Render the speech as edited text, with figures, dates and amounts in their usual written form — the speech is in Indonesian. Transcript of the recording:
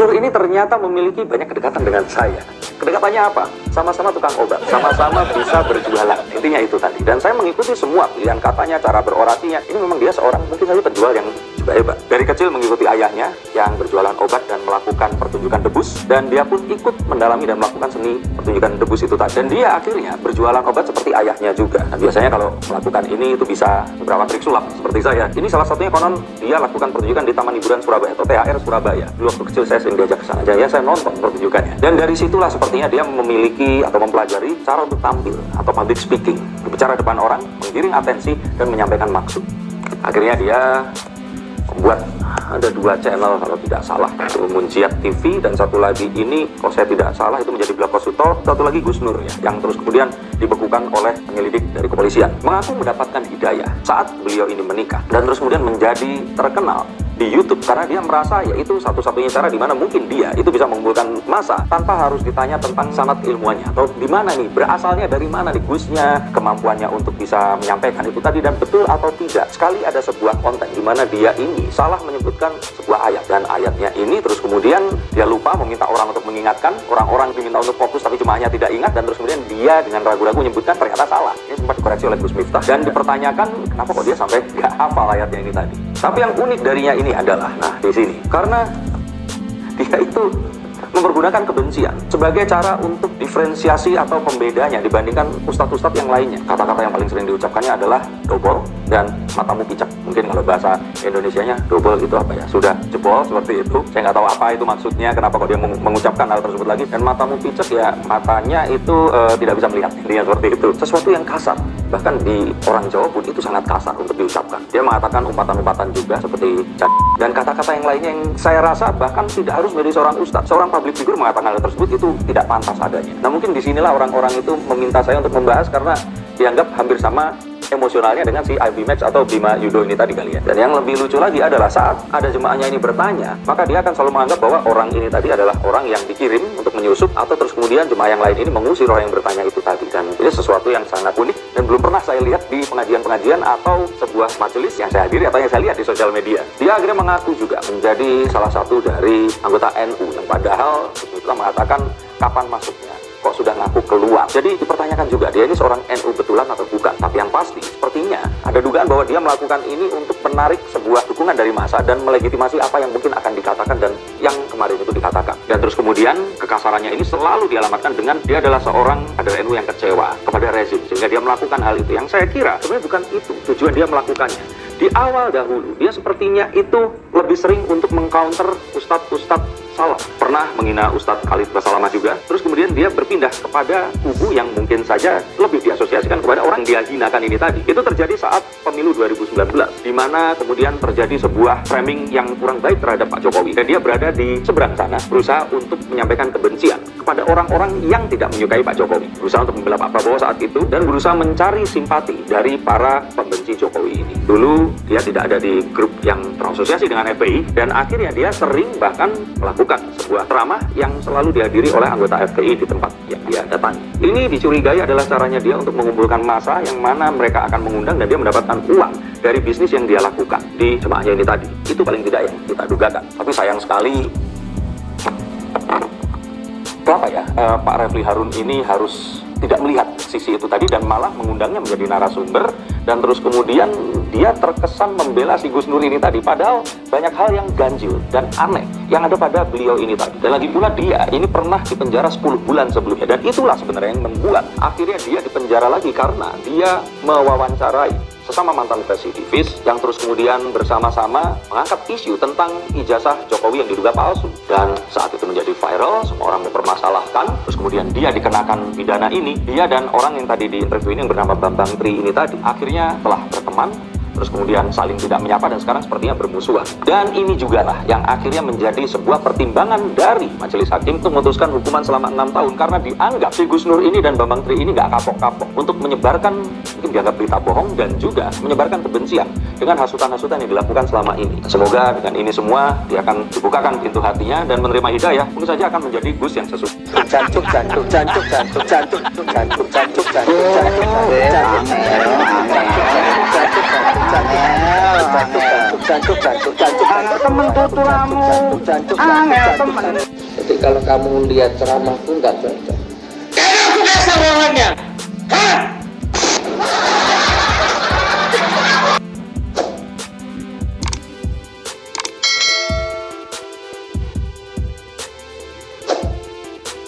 Nur ini ternyata memiliki banyak kedekatan dengan saya. Kedekatannya apa? Sama-sama tukang obat, sama-sama bisa berjualan. Intinya itu tadi. Dan saya mengikuti semua pilihan katanya, cara berorasinya. Ini memang dia seorang mungkin saja penjual yang juga hebat. Dari kecil mengikuti ayahnya yang berjualan obat dan melakukan pertunjukan debus. Dan dia pun ikut mendalami dan melakukan seni pertunjukan debus itu tadi. Dan dia akhirnya berjualan obat seperti ayahnya juga. Nah, biasanya kalau melakukan ini itu bisa beberapa trik sulap seperti saya. Ini salah satunya konon dia lakukan pertunjukan di Taman Hiburan Surabaya atau THR Surabaya. Dulu waktu kecil saya sering diajak ke sana. Jadi saya nonton pertunjukannya. Dan dari situlah sepertinya dia memiliki atau mempelajari cara untuk tampil atau public speaking, berbicara depan orang, menggiring atensi dan menyampaikan maksud. Akhirnya dia membuat ada 2 channel kalau tidak salah, itu Munjiat TV dan satu lagi ini kalau saya tidak salah itu menjadi Blogosito, satu lagi Gus Nur ya, yang terus kemudian dibekukan oleh penyelidik dari kepolisian. Mengaku mendapatkan hidayah saat beliau ini menikah dan terus kemudian menjadi terkenal di YouTube karena dia merasa ya itu satu-satunya cara di mana mungkin dia itu bisa mengumpulkan massa tanpa harus ditanya tentang sanad ilmuannya atau di mana nih berasalnya dari mana nih Gusnya, kemampuannya untuk bisa menyampaikan itu tadi dan betul atau tidak. Sekali ada sebuah konten di mana dia ini salah menyebutkan sebuah ayat dan ayatnya ini terus kemudian dia lupa meminta orang untuk mengingatkan, orang-orang diminta untuk fokus tapi cuma hanya tidak ingat dan terus kemudian dia dengan ragu-ragu menyebutkan ternyata salah. Ini sempat dikoreksi oleh Gus Miftah dan dipertanyakan kenapa kok dia sampai nggak hafal ayatnya ini tadi. Tapi yang unik darinya ini adalah, nah di sini, karena dia itu mempergunakan kebencian sebagai cara untuk diferensiasi atau pembedanya dibandingkan ustadz-ustadz yang lainnya. Kata-kata yang paling sering diucapkannya adalah dobol dan matamu picak. Mungkin kalau bahasa Indonesianya dobol itu apa ya? Sudah jebol seperti itu. Saya nggak tahu apa itu maksudnya, kenapa kok dia mengucapkan hal tersebut lagi. Dan matamu picak ya matanya itu tidak bisa melihat. Intinya seperti itu. Sesuatu yang kasar. Bahkan di orang Jawa pun itu sangat kasar untuk diucapkan. Dia mengatakan umpatan-umpatan juga seperti dan kata-kata yang lainnya yang saya rasa bahkan tidak harus menjadi seorang ustadz. Seorang public figure mengatakan hal tersebut itu tidak pantas adanya. Nah mungkin disinilah orang-orang itu meminta saya untuk membahas karena dianggap hampir sama emosionalnya dengan si Ivy Max atau Bima Yudo ini tadi kali ya. Dan yang lebih lucu lagi adalah saat ada jemaahnya ini bertanya, maka dia akan selalu menganggap bahwa orang ini tadi adalah orang yang dikirim untuk menyusup atau terus kemudian jemaah yang lain ini mengusir orang yang bertanya itu tadi. Dan ini sesuatu yang sangat unik dan belum pernah saya lihat di pengajian-pengajian atau sebuah majelis yang saya hadiri atau yang saya lihat di sosial media. Dia akhirnya mengaku juga menjadi salah satu dari anggota NU yang padahal kita mengatakan kapan masuknya. Kok sudah ngaku keluar. Jadi dipertanyakan juga dia ini seorang NU betulan atau bukan. Tapi yang pasti sepertinya ada dugaan bahwa dia melakukan ini untuk menarik sebuah dukungan dari massa dan melegitimasi apa yang mungkin akan dikatakan dan yang kemarin itu dikatakan. Dan terus kemudian kekasarannya ini selalu dialamatkan dengan dia adalah seorang kader NU yang kecewa kepada rezim sehingga dia melakukan hal itu. Yang saya kira sebenarnya bukan itu tujuan dia melakukannya. Di awal dahulu dia sepertinya itu lebih sering untuk mengcounter ustadz-ustadz salah. Pernah menghina Ustadz Khalid Basalamah juga. Terus kemudian dia berpindah kepada kubu yang mungkin saja lebih diasosiasikan kepada orang yang dia hinakan ini tadi. Itu terjadi saat pemilu 2019 di mana kemudian terjadi sebuah framing yang kurang baik terhadap Pak Jokowi. Dan dia berada di seberang sana berusaha untuk menyampaikan kebencian kepada orang-orang yang tidak menyukai Pak Jokowi. Berusaha untuk membela Pak Prabowo saat itu dan berusaha mencari simpati dari para pembenci Jokowi ini. Dulu dia tidak ada di grup yang terasosiasi dengan FPI dan akhirnya dia sering bahkan melakukan sebuah ceramah yang selalu dihadiri oleh anggota FPI di tempat yang dia datangi. Ini dicurigai adalah caranya dia untuk mengumpulkan massa yang mana mereka akan mengundang dan dia mendapatkan uang dari bisnis yang dia lakukan di jemaahnya ini tadi. Itu paling tidak yang kita dugakan. Tapi sayang sekali kenapa ya Pak Refli Harun ini harus tidak melihat sisi itu tadi dan malah mengundangnya menjadi narasumber dan terus kemudian dia terkesan membela si Gus Nur ini tadi padahal banyak hal yang ganjil dan aneh yang ada pada beliau ini tadi. Dan lagi pula dia ini pernah dipenjara 10 bulan sebelumnya dan itulah sebenarnya yang membuat akhirnya dia dipenjara lagi karena dia mewawancarai sesama mantan residivis yang terus kemudian bersama-sama mengangkat isu tentang ijazah Jokowi yang diduga palsu. Dan saat itu menjadi viral, semua orang mempermasalahkan, terus kemudian dia dikenakan pidana ini, dia dan orang yang tadi diinterview ini yang bernama Bambang Tri ini tadi, akhirnya telah berteman, terus kemudian saling tidak menyapa dan sekarang sepertinya bermusuhan. Dan ini juga lah yang akhirnya menjadi sebuah pertimbangan dari majelis hakim untuk memutuskan hukuman selama 6 tahun karena dianggap si Gus Nur ini dan Bambang Tri ini nggak kapok-kapok untuk menyebarkan mungkin dianggap berita bohong dan juga menyebarkan kebencian dengan hasutan-hasutan yang dilakukan selama ini. Semoga dengan ini semua dia akan dibukakan pintu hatinya dan menerima hidayah, mungkin saja akan menjadi Gus yang sesungguhnya. Jancuk. Angel temen tutulamu, angel temen. Jadi kalau kamu lihat ceramahku nggak cocok. Karena aku kasar orangnya. Hah?